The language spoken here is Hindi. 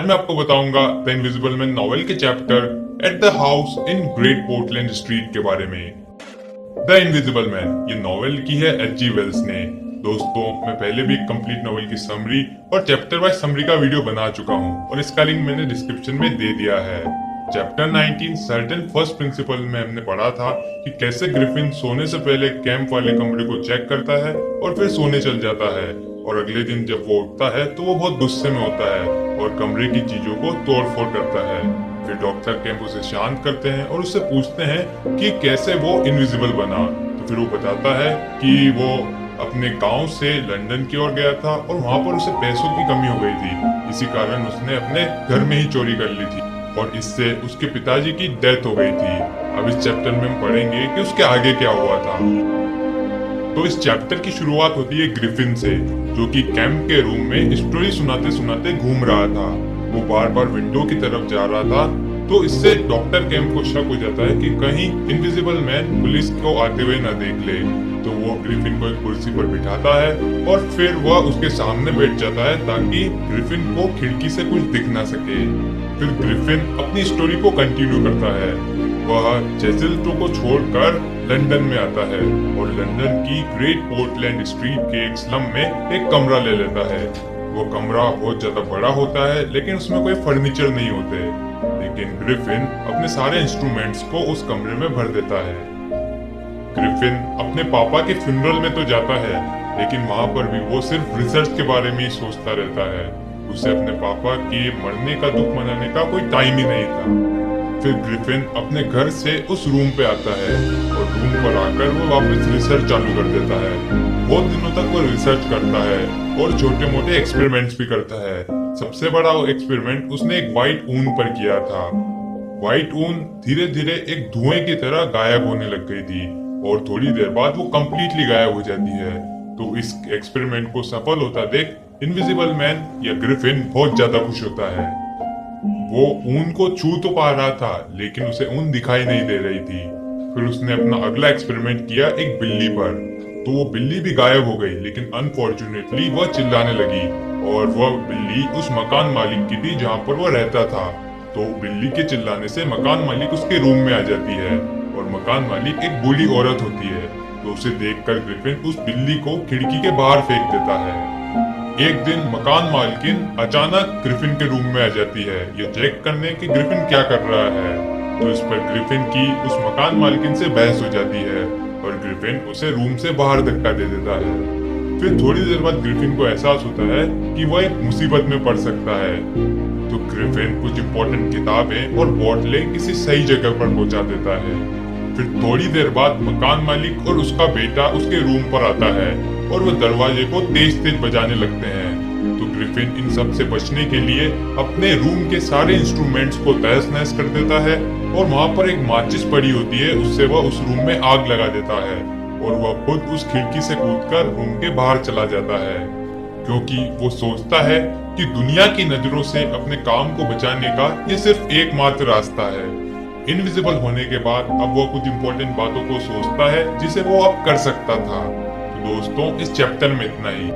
मैं आपको बताऊंगा द इनविजिबल मैन नॉवेल के chapter at the house in great Portland street के बारे में। द इनविजिबल मैन ये नॉवेल की है H.G. वेल्स ने। दोस्तों, मैं पहले भी एक कंप्लीट नॉवेल की समरी और चैप्टर वाइज समरी का वीडियो बना चुका हूँ और इसका लिंक मैंने डिस्क्रिप्शन में दे दिया है। चैप्टर 19 सर्टेन फर्स्ट प्रिंसिपल में हमने पढ़ा था कि कैसे ग्रिफिन सोने से पहले कैंप वाले कमरे को चेक करता है और फिर सोने चल जाता है, और अगले दिन जब वो उठता है तो वो बहुत गुस्से में होता है और कमरे की चीजों को तोड़ फोड़ करता है। फिर डॉक्टर कैंप उसे शांत करते हैं और उससे पूछते हैं कि कैसे वो इनविजिबल बना। तो फिर वो बताता है कि वो अपने गांव से लंदन की ओर गया था और वहां पर उसे पैसों की कमी हो गई थी, इसी कारण उसने अपने घर में ही चोरी कर ली थी और इससे उसके पिताजी की डेथ हो गई थी। अब इस चैप्टर में हम पढ़ेंगे कि उसके आगे क्या हुआ था। तो इस चैप्टर की शुरुआत होती है ग्रिफिन से, जो कि कैंप के रूम में स्टोरी सुनाते सुनाते घूम रहा था। वो बार बार विंडो की तरफ जा रहा था, तो इससे डॉक्टर कैंप को शक हो जाता है कि कहीं इनविजिबल मैन पुलिस को आते हुए न देख ले। तो वो ग्रिफिन को एक कुर्सी पर बिठाता है और फिर वह उसके सामने बैठ जाता है ताकि ग्रिफिन को खिड़की से कुछ दिख ना सके। फिर ग्रिफिन अपनी स्टोरी को कंटिन्यू करता है। वह चेसिल्टो को छोड़कर लंदन में आता है और लंदन की ग्रेट पोर्टलैंड स्ट्रीट के एक स्लम में एक कमरा ले लेता है। वो कमरा बहुत ज्यादा बड़ा होता है लेकिन उसमें कोई फर्नीचर नहीं होते, लेकिन ग्रिफिन अपने सारे इंस्ट्रूमेंट्स को उस कमरे में भर देता है। ग्रिफिन अपने पापा के फ्यूनरल में तो जाता है, लेकिन वहां पर भी वो सिर्फ रिसर्च के बारे में ही सोचता रहता है। उसे अपने पापा के मरने का दुख मनाने का कोई टाइम ही नहीं था। फिर ग्रिफिन अपने घर से उस रूम पे आता है और रूम पर आकर वो वापस रिसर्च चालू कर देता है। बहुत दिनों तक वो रिसर्च करता है और छोटे मोटे एक्सपेरिमेंट्स भी करता है। सबसे बड़ा एक्सपेरिमेंट उसने एक व्हाइट ऊन पर किया था। व्हाइट ऊन धीरे धीरे एक धुएं की तरह गायब होने लग गई थी और थोड़ी देर बाद वो कम्प्लीटली गायब हो जाती है। तो इस एक्सपेरिमेंट को सफल होता देख इनविजिबल मैन या ग्रिफिन बहुत ज्यादा खुश होता है। वो ऊन को छू तो पा रहा था लेकिन उसे ऊन दिखाई नहीं दे रही थी। फिर उसने अपना अगला एक्सपेरिमेंट किया एक बिल्ली पर, तो वो बिल्ली भी गायब हो गई, लेकिन अनफॉर्चुनेटली वह चिल्लाने लगी और वह बिल्ली उस मकान मालिक की थी जहाँ पर वो रहता था। तो बिल्ली के चिल्लाने से मकान मालिक उसके रूम में आ जाती है और मकान मालिक एक बूढ़ी औरत होती है। तो उसे देखकर ग्रिफिन उस बिल्ली को खिड़की के बाहर फेंक देता है। एक दिन मकान मालकिन अचानक ग्रिफिन के रूम में आ जाती है, ये चेक करने कि ग्रिफिन क्या कर रहा है। तो इस पर ग्रिफिन की उस मकान मालकिन से बहस हो जाती है और ग्रिफिन उसे रूम से बाहर धक्का दे देता है। फिर थोड़ी देर बाद ग्रिफिन को एहसास होता है कि वह एक मुसीबत में पड़ सकता है। तो ग्रिफिन कुछ इंपॉर्टेंट किताबें और बोतलें किसी सही जगह पर पहुंचा देता है। फिर थोड़ी देर बाद मकान मालिक और उसका बेटा उसके रूम पर आता है और वो दरवाजे को तेज तेज बजाने लगते हैं। तो ग्रिफिन इन सब से बचने के लिए अपने रूम के सारे इंस्ट्रूमेंट्स को तहस नहस कर देता है और वहां पर एक माचिस पड़ी होती है, उससे वह उस रूम में आग लगा देता है और वह खुद उस खिड़की से कूदकर रूम के बाहर चला जाता है, क्योंकि वो सोचता है कि दुनिया की नजरों से अपने काम को बचाने का ये सिर्फ एकमात्र रास्ता है। इनविजिबल होने के बाद अब वो कुछ इंपॉर्टेंट बातों को सोचता है जिसे वो अब कर सकता था। तो दोस्तों, इस चैप्टर में इतना ही।